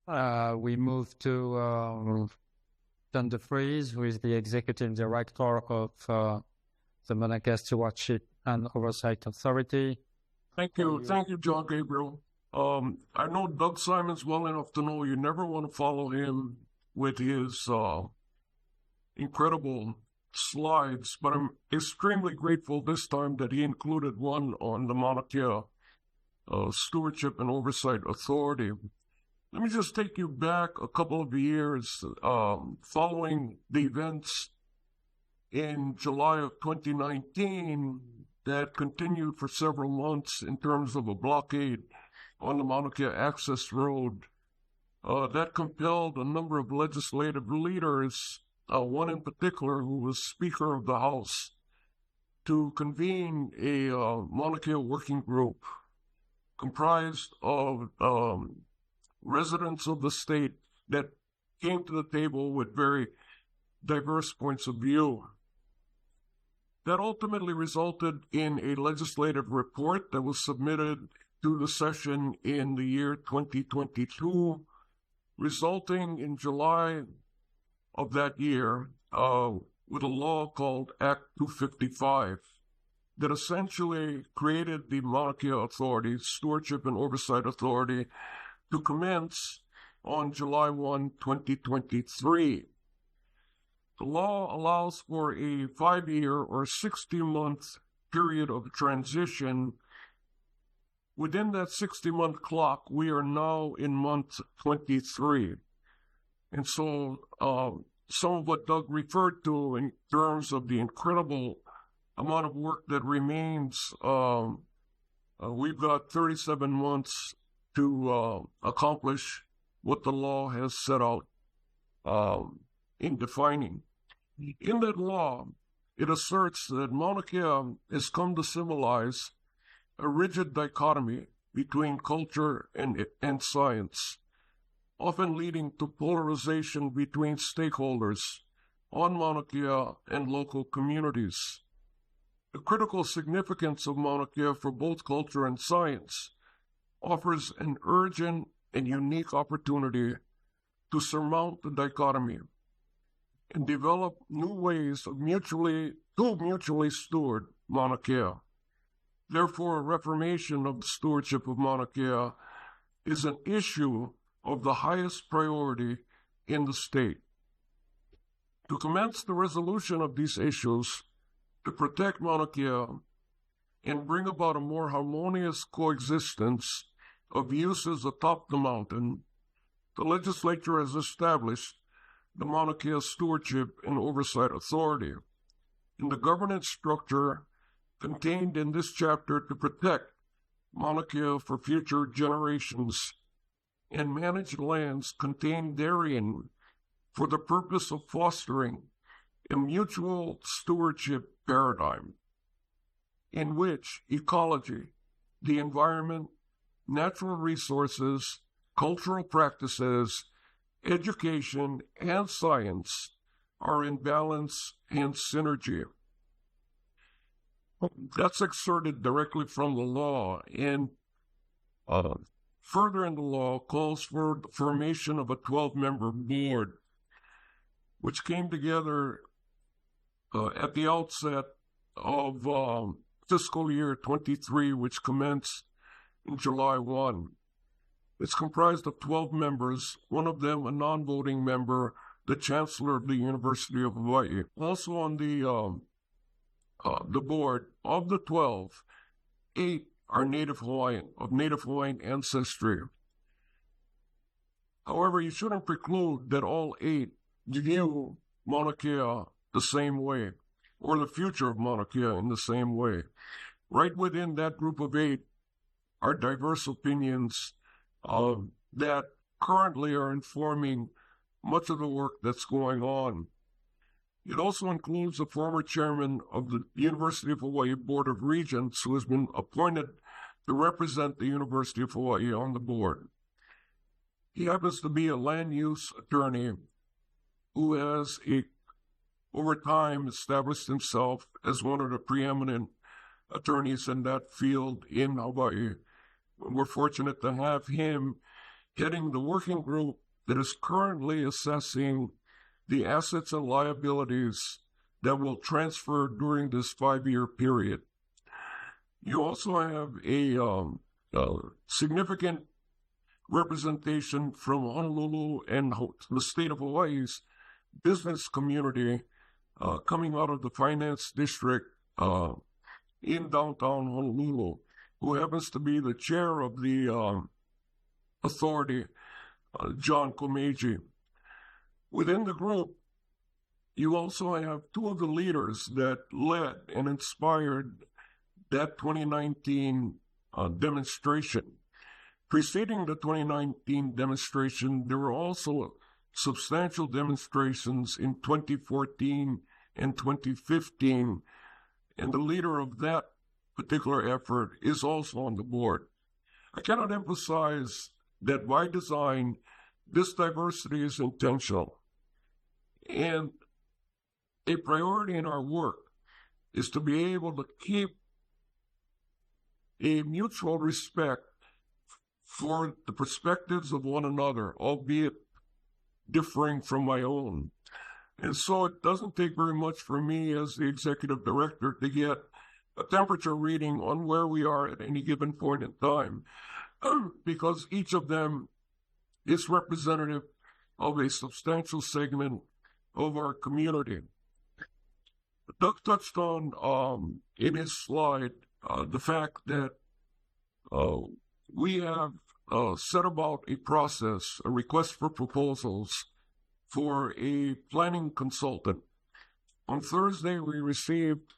we moved to John DeFries, who is the executive director of the Maunakea Stewardship and Oversight Authority. Thank you, Jean-Gabriel. I know Doug Simons well enough to know you never want to follow him with his incredible slides, but I'm extremely grateful this time that he included one on the Maunakea Stewardship and Oversight Authority. Let me just take you back a couple of years following the events in July of 2019 that continued for several months in terms of a blockade on the Maunakea Access Road. That compelled a number of legislative leaders, one in particular who was Speaker of the House, to convene a Maunakea working group comprised of residents of the state that came to the table with very diverse points of view. That ultimately resulted in a legislative report that was submitted to the session in the year 2022, resulting in July of that year with a law called Act 255 that essentially created the Maunakea Authority, Stewardship and Oversight Authority, to commence on July 1, 2023. The law allows for a 5-year or 60-month period of transition. Within that 60-month clock, we are now in month 23. And so some of what Doug referred to in terms of the incredible amount of work that remains, we've got 37 months to accomplish what the law has set out in defining. In that law, it asserts that Maunakea has come to symbolize a rigid dichotomy between culture and science, often leading to polarization between stakeholders on Maunakea and local communities. The critical significance of Maunakea for both culture and science offers an urgent and unique opportunity to surmount the dichotomy and develop new ways of mutually steward Maunakea. Therefore, a reformation of the stewardship of Maunakea is an issue of the highest priority in the state. To commence the resolution of these issues, to protect Maunakea and bring about a more harmonious coexistence of uses atop the mountain, the legislature has established the Maunakea Stewardship and Oversight Authority, and the governance structure contained in this chapter to protect Maunakea for future generations and manage lands contained therein for the purpose of fostering a mutual stewardship paradigm in which ecology, the environment, natural resources, cultural practices, education, and science are in balance and synergy. That's excerpted directly from the law, and further in the law calls for the formation of a 12-member board, which came together at the outset of fiscal year 23, which commenced in July 1. It's comprised of 12 members, one of them a non-voting member, the Chancellor of the University of Hawaii. Also on the board, of the 12, 8 are Native Hawaiian, of Native Hawaiian ancestry. However, you shouldn't preclude that all 8 view Maunakea the same way, or the future of Maunakea in the same way. Right within that group of 8 are diverse opinions that currently are informing much of the work that's going on. It also includes the former chairman of the University of Hawaii Board of Regents, who has been appointed to represent the University of Hawaii on the board. He happens to be a land use attorney who has, over time, established himself as one of the preeminent attorneys in that field in Hawaii. We're fortunate to have him heading the working group that is currently assessing the assets and liabilities that will transfer during this 5-year period. You also have a significant representation from Honolulu and the state of Hawaii's business community coming out of the finance district in downtown Honolulu, who happens to be the chair of the authority, John Komeiji. Within the group, you also have two of the leaders that led and inspired that 2019 demonstration. Preceding the 2019 demonstration, there were also substantial demonstrations in 2014 and 2015, and the leader of that particular effort is also on the board. I cannot emphasize that by design, this diversity is intentional, and a priority in our work is to be able to keep a mutual respect for the perspectives of one another, albeit differing from my own. And so it doesn't take very much for me as the executive director to get a temperature reading on where we are at any given point in time, because each of them is representative of a substantial segment of our community. Doug touched on in his slide the fact that we have set about a process, a request for proposals for a planning consultant. On Thursday, we received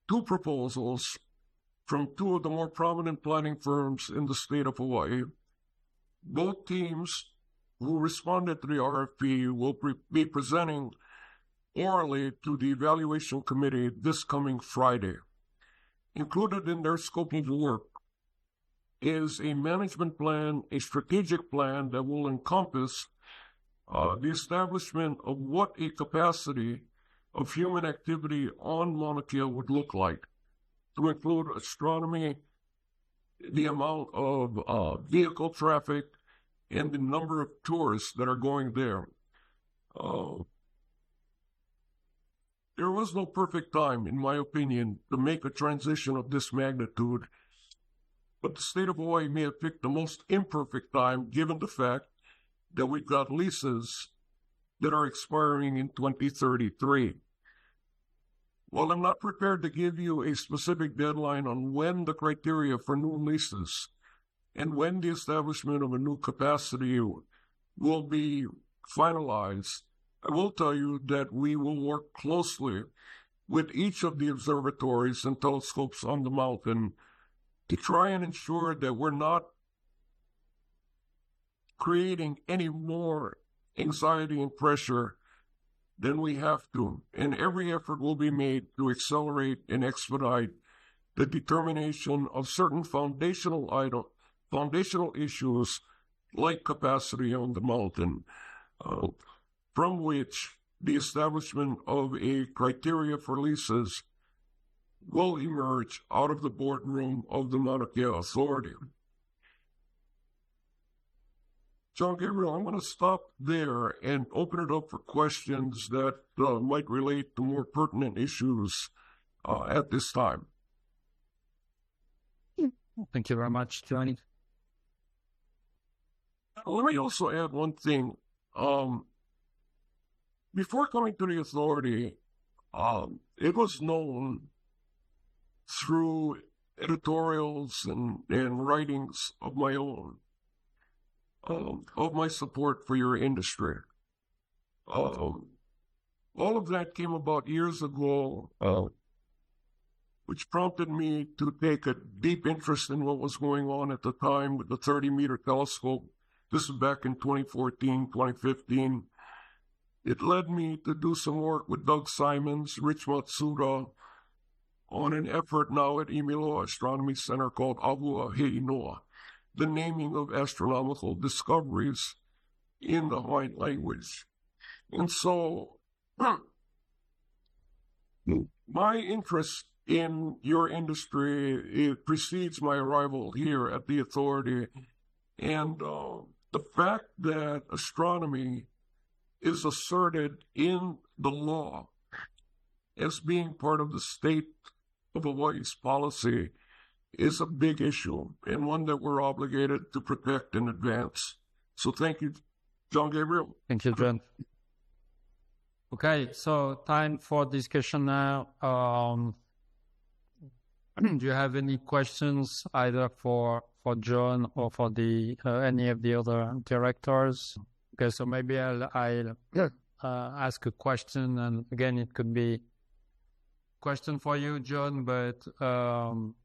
2 proposals from 2 of the more prominent planning firms in the state of Hawaii. Both teams who responded to the RFP will be presenting orally to the evaluation committee this coming Friday. Included in their scope of work is a management plan, a strategic plan that will encompass the establishment of what a capacity of human activity on Maunakea would look like, to include astronomy, the amount of vehicle traffic, and the number of tourists that are going there. There was no perfect time, in my opinion, to make a transition of this magnitude, but the state of Hawaii may have picked the most imperfect time, given the fact that we've got leases that are expiring in 2033. While I'm not prepared to give you a specific deadline on when the criteria for new leases and when the establishment of a new capacity will be finalized, I will tell you that we will work closely with each of the observatories and telescopes on the mountain to try and ensure that we're not creating any more anxiety and pressure than we have to. And every effort will be made to accelerate and expedite the determination of certain foundational issues like capacity on the mountain, from which the establishment of a criteria for leases will emerge out of the boardroom of the Maunakea Authority. Jean-Gabriel, I'm going to stop there and open it up for questions that might relate to more pertinent issues at this time. Thank you very much, Johnny. Let me also add one thing. Before coming to the authority, it was known through editorials and writings of my own, of my support for your industry. All of that came about years ago, which prompted me to take a deep interest in what was going on at the time with the 30-meter telescope. This is back in 2014, 2015. It led me to do some work with Doug Simons, Rich Matsuda, on an effort now at Imiloa Astronomy Center called Avua Heinoa, the naming of astronomical discoveries in the Hawaiian language. And so, my interest in your industry, it precedes my arrival here at the authority, and the fact that astronomy is asserted in the law as being part of the state of Hawaii's policy is a big issue and one that we're obligated to protect in advance. So thank you, Jean-Gabriel. Thank you, John. Okay, so time for discussion now. Do you have any questions either for John or for the any of the other directors? Okay, so maybe I'll ask a question, and again, it could be a question for you, John, but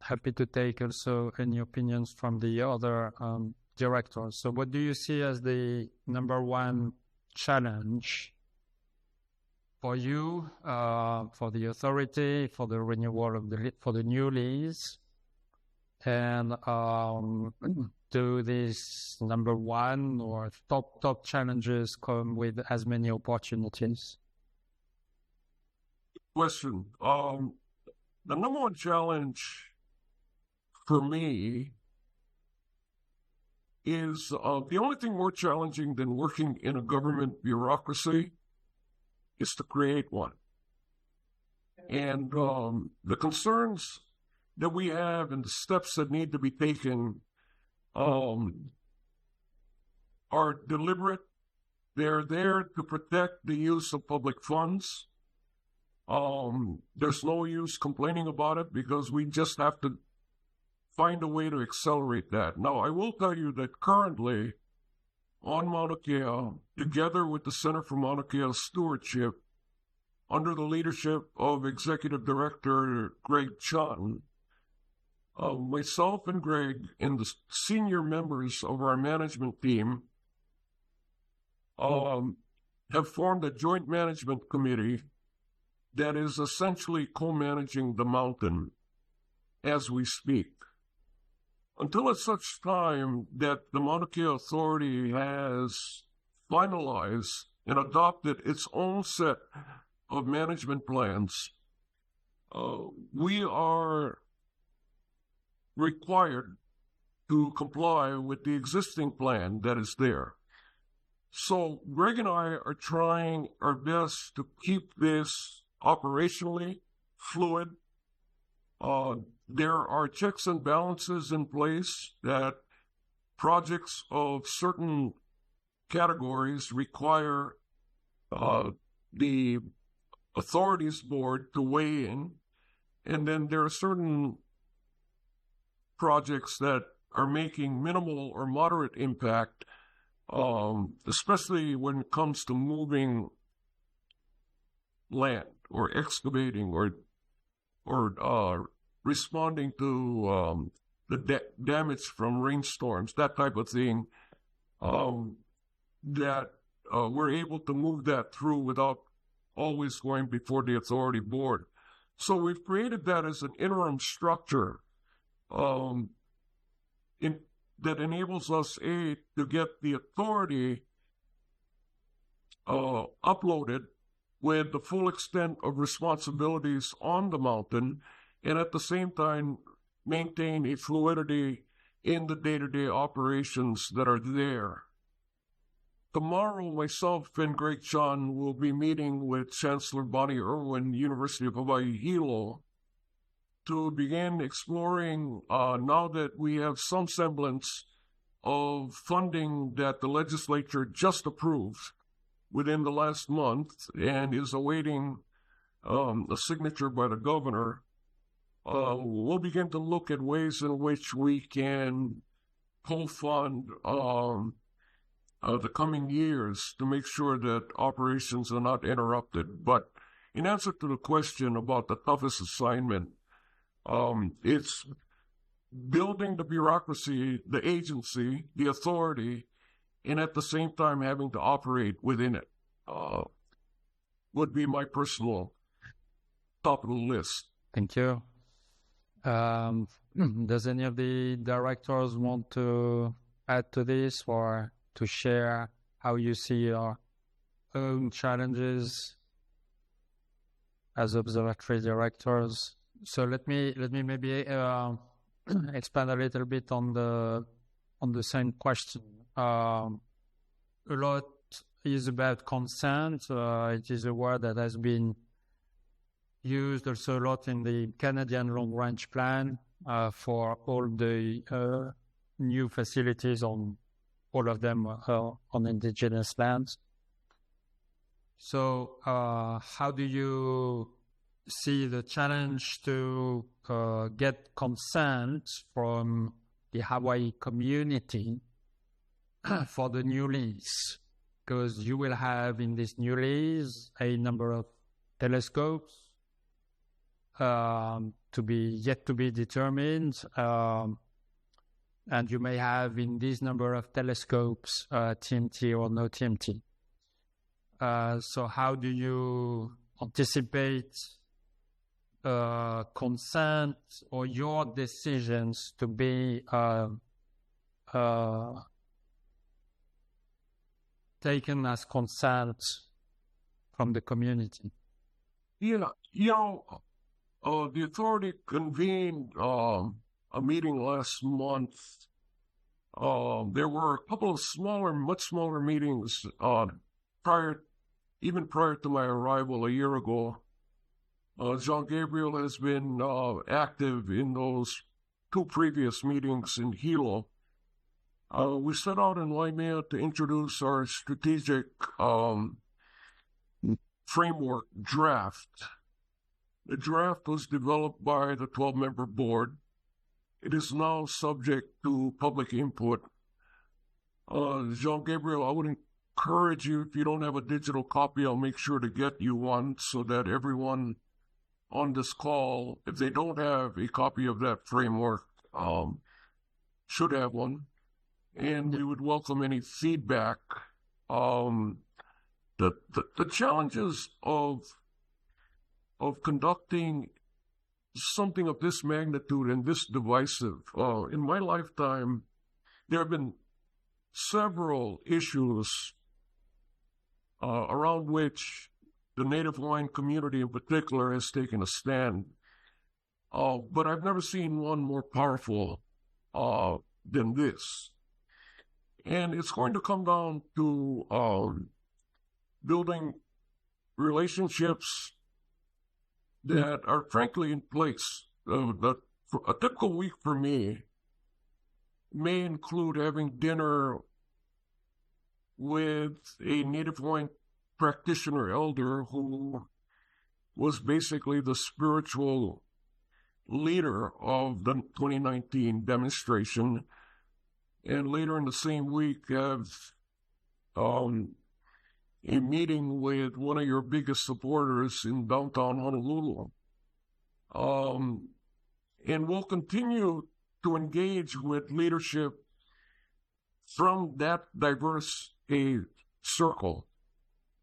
happy to take also any opinions from the other directors. So what do you see as the number one challenge for you, for the authority, for the renewal of for the new lease, and do these number one or top challenges come with as many opportunities? Question. The number one challenge for me is the only thing more challenging than working in a government bureaucracy is to create one. And the concerns that we have and the steps that need to be taken are deliberate. They're there to protect the use of public funds. There's no use complaining about it because we just have to find a way to accelerate that. Now, I will tell you that currently on Maunakea, together with the Center for Maunakea Stewardship, under the leadership of Executive Director Greg Chun, myself and Greg and the senior members of our management team have formed a joint management committee that is essentially co-managing the mountain as we speak. Until at such time that the Maunakea Authority has finalized and adopted its own set of management plans, we are required to comply with the existing plan that is there. So Greg and I are trying our best to keep this operationally fluid. There are checks and balances in place that projects of certain categories require the authorities board to weigh in, and then there are certain projects that are making minimal or moderate impact, especially when it comes to moving land or excavating or responding to the damage from rainstorms, that type of thing, that we're able to move that through without always going before the authority board. So we've created that as an interim structure that enables us, to get the authority uploaded with the full extent of responsibilities on the mountain, and at the same time maintain a fluidity in the day-to-day operations that are there. Tomorrow, myself and Greg Chun will be meeting with Chancellor Bonnie Irwin, University of Hawaii Hilo, to begin exploring, now that we have some semblance of funding that the legislature just approved within the last month and is awaiting a signature by the governor, we'll begin to look at ways in which we can co-fund the coming years to make sure that operations are not interrupted. But in answer to the question about the toughest assignment, it's building the bureaucracy, the agency, the authority, and at the same time having to operate within it, would be my personal top of the list. Thank you. Does any of the directors want to add to this or to share how you see your own challenges as observatory directors? So let me maybe expand a little bit on the same question. a lot is about consent. It is a word that has been used also a lot in the Canadian long-range plan for all the new facilities on all of them on Indigenous lands. So how do you see the challenge to get consent from the Hawaii community for the new lease? Because you will have in this new lease a number of telescopes to be yet to be determined, and you may have in this number of telescopes TMT or no TMT. So how do you anticipate consent or your decisions to be taken as consent from the community? Yeah, the authority convened a meeting last month. There were a couple of much smaller meetings prior to my arrival a year ago. Jean-Gabriel has been active in those two previous meetings in Hilo. We set out in Waimea to introduce our strategic framework draft. The draft was developed by the 12-member board. It is now subject to public input. Jean-Gabriel, I would encourage you, if you don't have a digital copy, I'll make sure to get you one so that everyone on this call, if they don't have a copy of that framework, should have one. And we would welcome any feedback. The challenges of conducting something of this magnitude and this divisive. In my lifetime, there have been several issues around which the Native Hawaiian community in particular has taken a stand. But I've never seen one more powerful than this. And it's going to come down to building relationships that are frankly in place. A typical week for me may include having dinner with a Native Hawaiian practitioner elder who was basically the spiritual leader of the 2019 demonstration, and later in the same week have a meeting with one of your biggest supporters in downtown Honolulu. And we'll continue to engage with leadership from that diverse circle.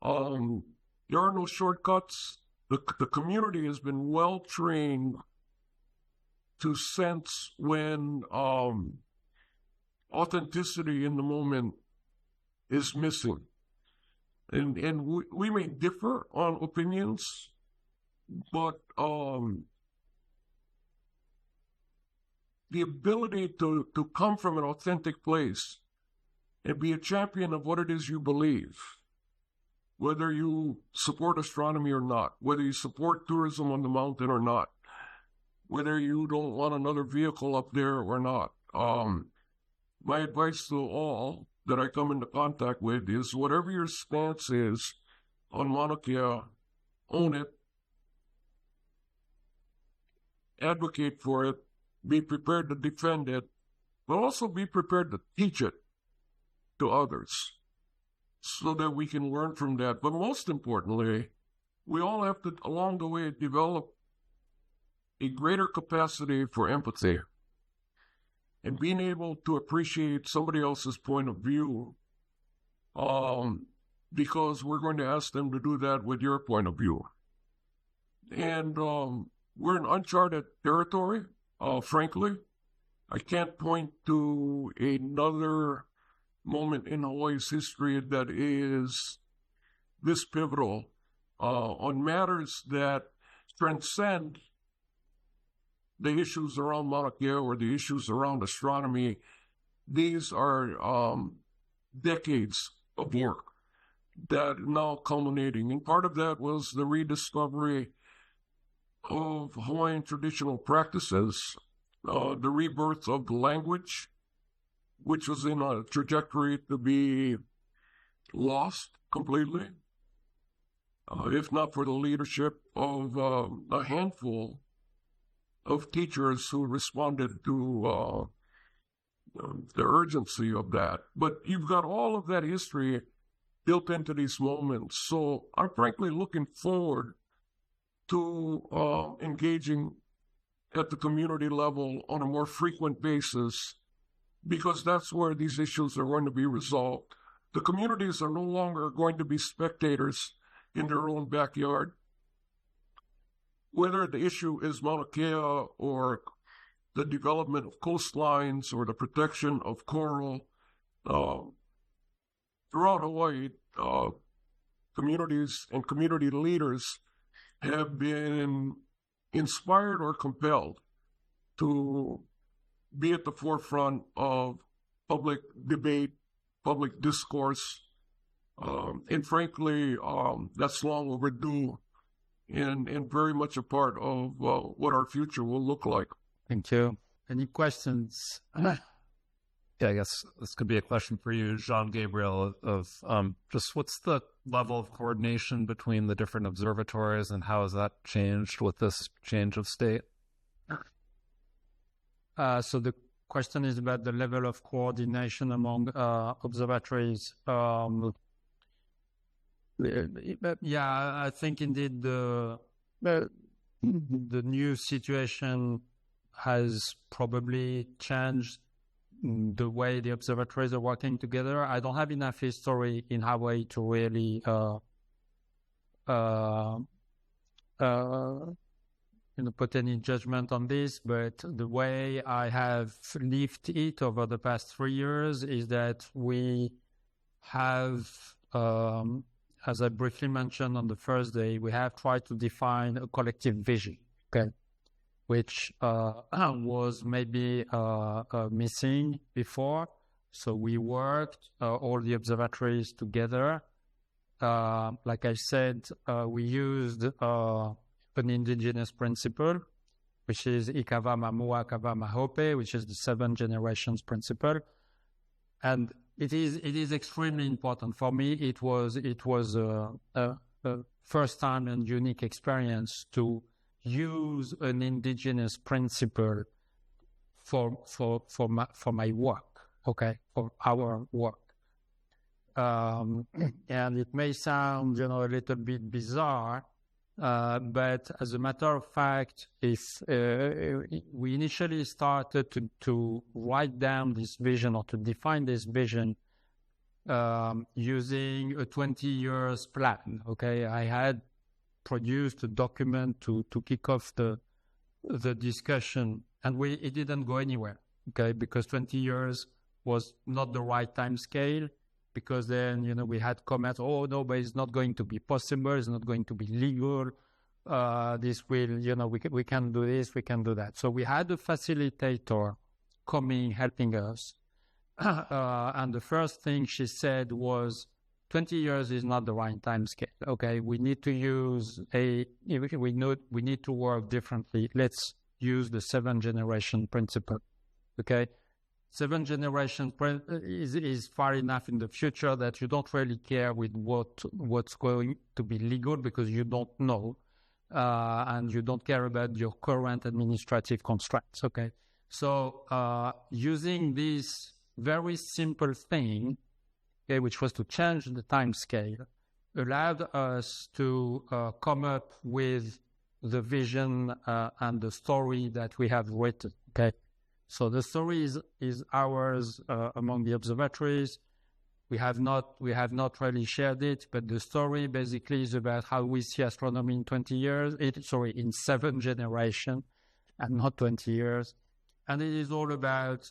There are no shortcuts. The community has been well trained to sense when authenticity in the moment is missing. And we may differ on opinions, but the ability to come from an authentic place and be a champion of what it is you believe, whether you support astronomy or not, whether you support tourism on the mountain or not, whether you don't want another vehicle up there or not. My advice to all that I come into contact with is whatever your stance is on Maunakea, own it, advocate for it, be prepared to defend it, but also be prepared to teach it to others so that we can learn from that. But most importantly, we all have to, along the way, develop a greater capacity for empathy and being able to appreciate somebody else's point of view, because we're going to ask them to do that with your point of view. And we're in uncharted territory, frankly. I can't point to another moment in Hawaii's history that is this pivotal on matters that transcend the issues around Maunakea or the issues around astronomy. These are decades of work that now culminating. And part of that was the rediscovery of Hawaiian traditional practices, the rebirth of the language, which was in a trajectory to be lost completely, if not for the leadership of a handful of teachers who responded to the urgency of that. But you've got all of that history built into these moments. So I'm frankly looking forward to engaging at the community level on a more frequent basis, because that's where these issues are going to be resolved. The communities are no longer going to be spectators in their own backyard. Whether the issue is Maunakea or the development of coastlines or the protection of coral, throughout Hawaii, communities and community leaders have been inspired or compelled to be at the forefront of public debate, public discourse, and frankly, that's long overdue and very much a part of what our future will look like. Thank you. Any questions? Yeah, I guess this could be a question for you, Jean-Gabriel, of just what's the level of coordination between the different observatories and how has that changed with this change of state? So the question is about the level of coordination among observatories. Yeah, I think indeed the new situation has probably changed the way the observatories are working together. I don't have enough history in Hawaii to really put any judgment on this, but the way I have lived it over the past 3 years is that we have, as I briefly mentioned on the first day, we have tried to define a collective vision, okay, which was maybe missing before. So we worked all the observatories together. Like I said, we used an indigenous principle, which is Ikava Mamua Kava Mahope, which is the 7 generations principle. And it is extremely important. For me, it was a first time and unique experience to use an indigenous principle for my work, okay, for our work. And it may sound, a little bit bizarre, but as a matter of fact, if we initially started to write down this vision or to define this vision using a 20 years plan, okay, I had produced a document to kick off the discussion, and it didn't go anywhere, okay, because 20 years was not the right time scale, because then, we had comments, oh, no, but it's not going to be possible, it's not going to be legal, this will, we can do this, we can do that. So we had a facilitator coming, helping us, and the first thing she said was, 20 years is not the right time scale, okay? We need to use we need to work differently. Let's use the 7 generation principle, okay? 7 generation is far enough in the future that you don't really care with what's going to be legal because you don't know, and you don't care about your current administrative constraints, okay? So using this very simple thing, okay, which was to change the time scale, allowed us to come up with the vision and the story that we have written, okay? So the story is ours among the observatories. We have not really shared it, but the story basically is about how we see astronomy in 20 years, in 7 generations and not 20 years. And it is all about,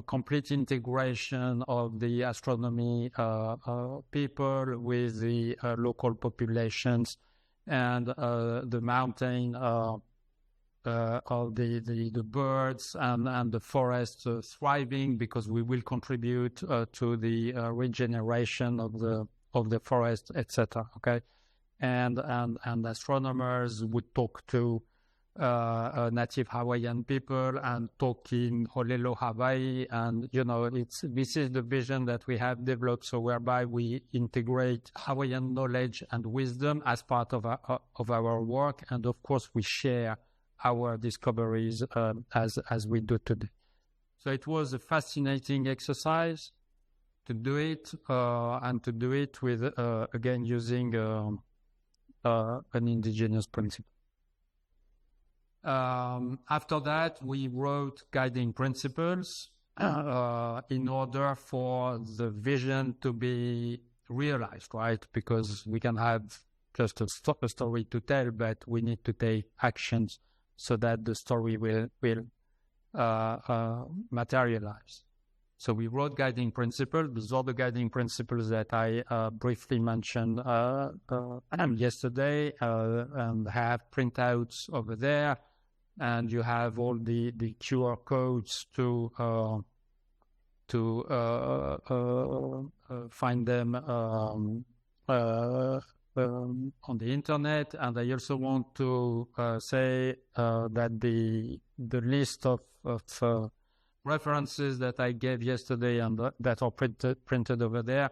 complete integration of the astronomy people with the local populations and the mountain the birds and the forest thriving, because we will contribute to the regeneration of the forest, etc. Okay, and astronomers would talk to native Hawaiian people and talk in Holelo, Hawaii, and this is the vision that we have developed. So whereby we integrate Hawaiian knowledge and wisdom as part of our work, and of course we share our discoveries as we do today. So it was a fascinating exercise to do it, and to do it with again using an indigenous principle. After that, we wrote guiding principles in order for the vision to be realized, right? Because we can have just a story to tell, but we need to take actions so that the story will materialize. So we wrote guiding principles. Those are the guiding principles that I briefly mentioned yesterday, and have printouts over there. And you have all the QR codes to find them on the internet. And I also want to say that the list of references that I gave yesterday and that are printed over there,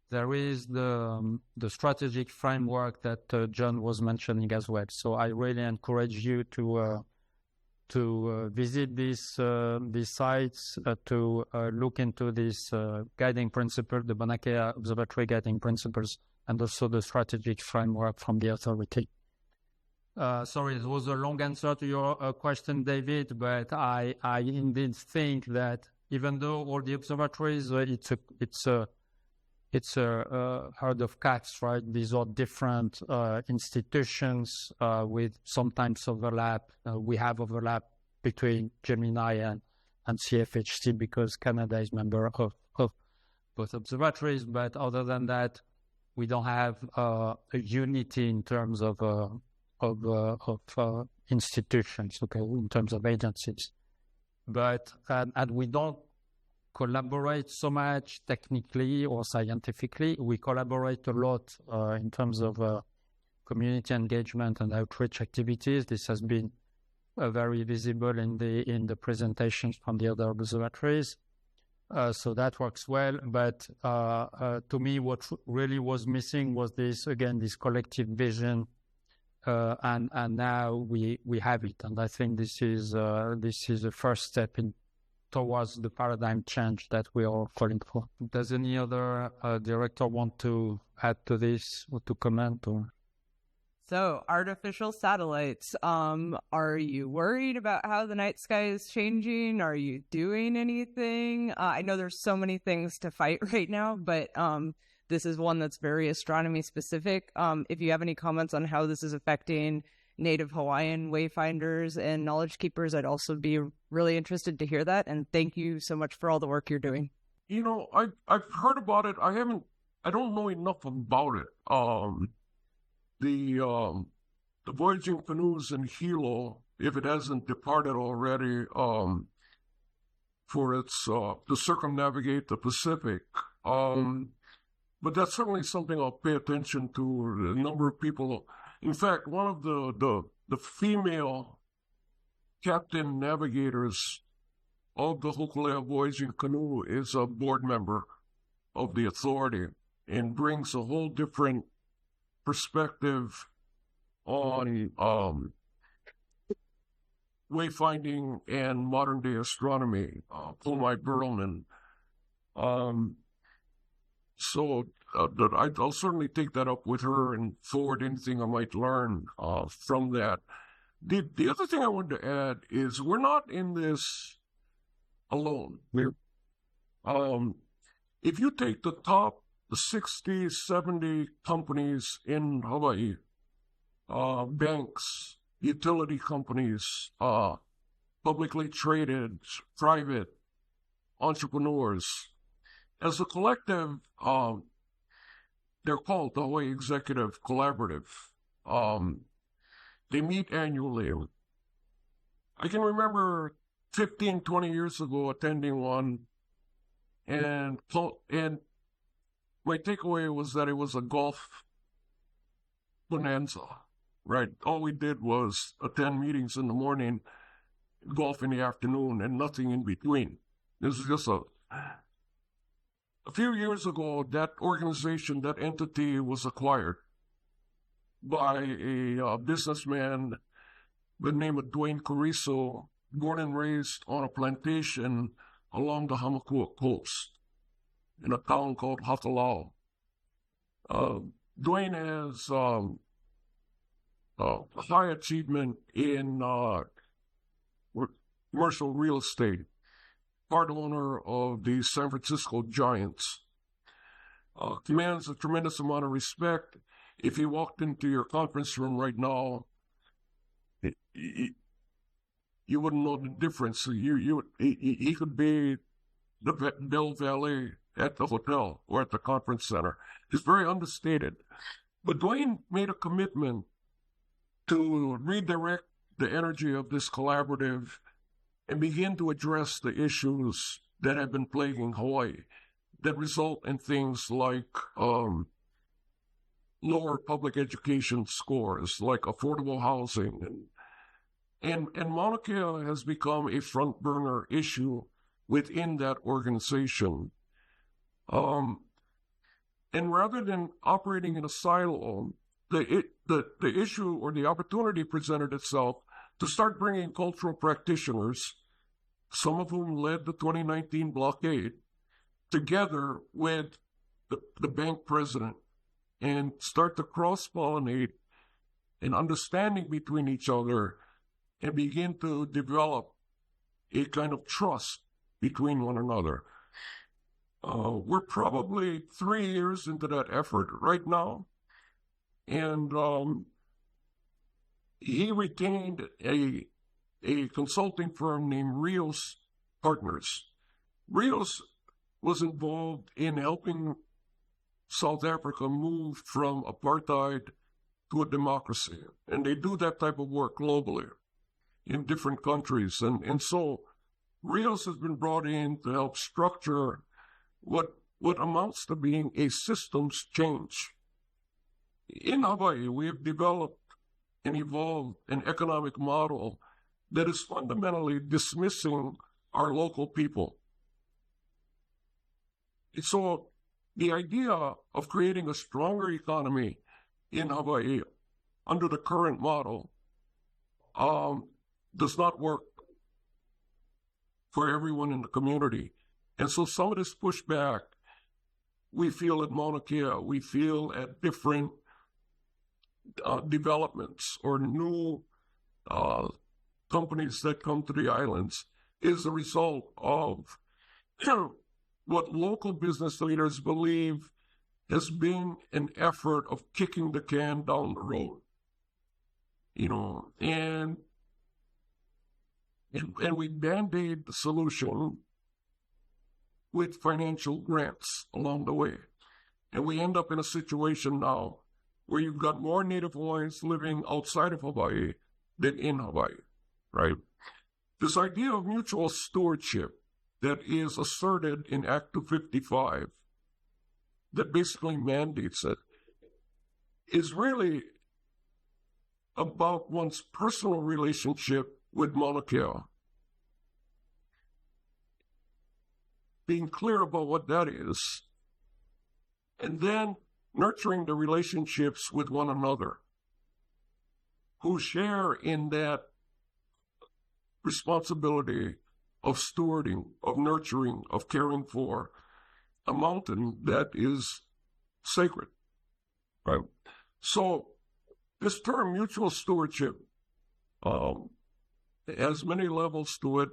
there is the strategic framework that John was mentioning as well. So I really encourage you to visit these sites, to look into this guiding principle, the Maunakea Observatory guiding principles, and also the strategic framework from the authority. Sorry, it was a long answer to your question, David, but I indeed think that even though all the observatories, it's a herd of cats, right? These are different institutions with sometimes overlap. We have overlap between Gemini and CFHT because Canada is member of both observatories. But other than that, we don't have a unity in terms of institutions, okay, in terms of agencies. But and we don't collaborate so much technically or scientifically. We collaborate a lot in terms of community engagement and outreach activities. This has been very visible in the presentations from the other observatories. So that works well. But to me, what really was missing was this collective vision. And now we have it. And I think this is the first step towards the paradigm change that we are calling for. Does any other director want to add to this or to comment? So, artificial satellites, are you worried about how the night sky is changing? Are you doing anything? I know there's so many things to fight right now, but this is one that's very astronomy specific. If you have any comments on how this is affecting Native Hawaiian wayfinders and knowledge keepers, I'd also be really interested to hear that. And thank you so much for all the work you're doing. I've heard about it. I don't know enough about it. The voyaging canoes in Hilo, if it hasn't departed already, for its to circumnavigate the Pacific. But that's certainly something I'll pay attention to. A number of people. In fact, one of the female captain navigators of the Hokulea voyaging canoe is a board member of the authority and brings a whole different perspective on wayfinding and modern day astronomy. Pulmai Berlman. So I'll certainly take that up with her and forward anything I might learn from that. The other thing I wanted to add is we're not in this alone. If you take the top 60, 70 companies in Hawaii, banks, utility companies, publicly traded, private entrepreneurs, as a collective, they're called the Hawaii Executive Collaborative. They meet annually, I can remember 15, 20 years ago attending one, and my takeaway was that it was a golf bonanza, right? All we did was attend meetings in the morning, golf in the afternoon, and nothing in between. This is just a few years ago, that organization, that entity was acquired by a businessman by the name of Dwayne Carrizo, born and raised on a plantation along the Hamakua coast in a town called Lac-à-l'Eau. Dwayne has a high achievement in commercial real estate, part owner of the San Francisco Giants, commands a tremendous amount of respect. If he walked into your conference room right now, you wouldn't know the difference. He could be the Bell Valet at the hotel or at the conference center. It's very understated. But Dwayne made a commitment to redirect the energy of this collaborative and begin to address the issues that have been plaguing Hawaii that result in things like lower public education scores, like affordable housing. And Mauna Kea has become a front burner issue within that organization. And rather than operating in a silo, the issue or the opportunity presented itself to start bringing cultural practitioners, some of whom led the 2019 blockade, together with the bank president and start to cross-pollinate an understanding between each other and begin to develop a kind of trust between one another. We're probably 3 years into that effort right now, and he retained a consulting firm named Rios Partners. Rios was involved in helping South Africa move from apartheid to a democracy, and they do that type of work globally in different countries. And so Rios has been brought in to help structure what amounts to being a systems change. In Hawaii, we have developed and evolved an economic model that is fundamentally dismissing our local people. And so the idea of creating a stronger economy in Hawaii under the current model does not work for everyone in the community. And so some of this pushback we feel at Mauna Kea, we feel at different developments or new companies that come to the islands is a result of what local business leaders believe has been an effort of kicking the can down the road. And we band-aid the solution with financial grants along the way. And we end up in a situation now where you've got more Native Hawaiians living outside of Hawaii than in Hawaii, right? This idea of mutual stewardship that is asserted in Act 255, that basically mandates it, is really about one's personal relationship with Mauna Kea. Being clear about what that is, and then nurturing the relationships with one another who share in that responsibility of stewarding, of nurturing, of caring for a mountain that is sacred, right? So this term mutual stewardship has many levels to it,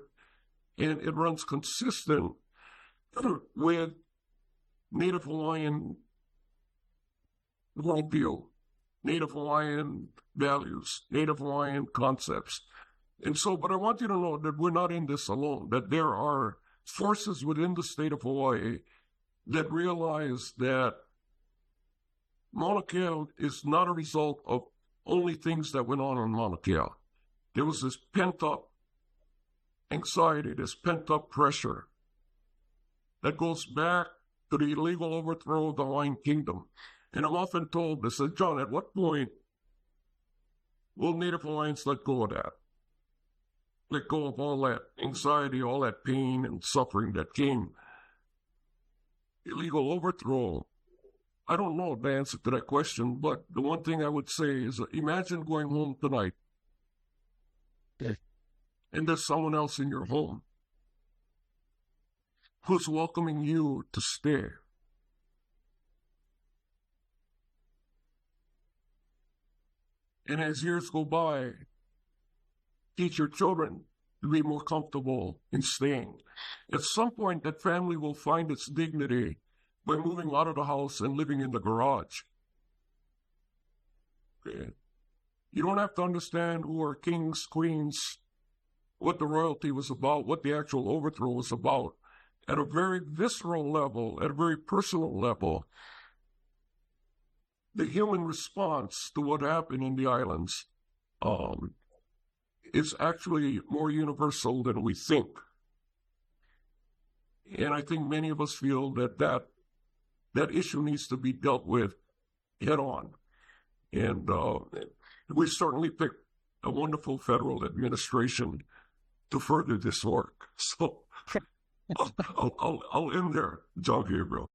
and it runs consistent with Native Hawaiian worldview, Native Hawaiian values, Native Hawaiian concepts. And so, but I want you to know that we're not in this alone, that there are forces within the state of Hawaii that realize that Mauna Kea is not a result of only things that went on in Mauna Kea. There was this pent-up anxiety, this pent-up pressure that goes back to the illegal overthrow of the Hawaiian Kingdom. And I'm often told, they said, John, at what point will Native Hawaiians let go of that? Let go of all that anxiety, all that pain and suffering that came. Illegal overthrow. I don't know the answer to that question, but the one thing I would say is imagine going home tonight and there's someone else in your home who's welcoming you to stay. And as years go by, teach your children to be more comfortable in staying. At some point, that family will find its dignity by moving out of the house and living in the garage. Okay. You don't have to understand who are kings, queens, what the royalty was about, what the actual overthrow was about. At a very visceral level, at a very personal level, the human response to what happened in the islands is actually more universal than we think. And I think many of us feel that issue needs to be dealt with head on. And we certainly picked a wonderful federal administration to further this work. So I'll end there, Jean-Gabriel.